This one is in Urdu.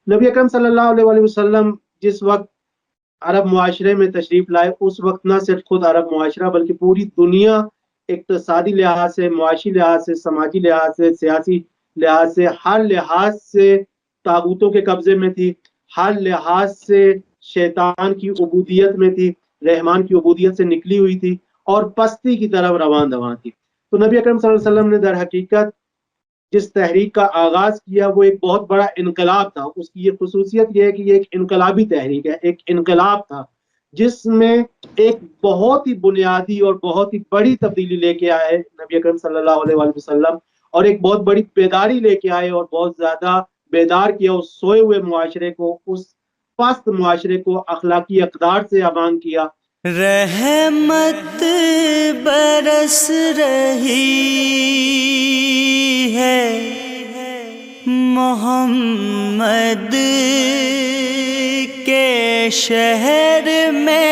نبی اکرم صلی اللہ علیہ وسلم جس وقت عرب معاشرے میں تشریف لائے، اس وقت نہ صرف خود عرب معاشرہ بلکہ پوری دنیا اقتصادی لحاظ سے، معاشی لحاظ سے، سماجی لحاظ سے، سیاسی لحاظ سے، ہر لحاظ سے طاغوتوں کے قبضے میں تھی، ہر لحاظ سے شیطان کی عبودیت میں تھی، رحمان کی عبودیت سے نکلی ہوئی تھی اور پستی کی طرف رواں دواں تھی۔ تو نبی اکرم صلی اللہ علیہ وسلم نے در حقیقت جس تحریک کا آغاز کیا وہ ایک بہت بڑا انقلاب تھا۔ اس کی یہ خصوصیت یہ ہے کہ یہ ایک انقلابی تحریک ہے، ایک انقلاب تھا جس میں ایک بہت ہی بنیادی اور بہت ہی بڑی تبدیلی لے کے آئے نبی اکرم صلی اللہ علیہ وسلم، اور ایک بہت بڑی بیداری لے کے آئے اور بہت زیادہ بیدار کیا اس سوئے ہوئے معاشرے کو، اس پست معاشرے کو اخلاقی اقدار سے آبان کیا۔ رحمت برس رہی ہے محمد کے شہر میں،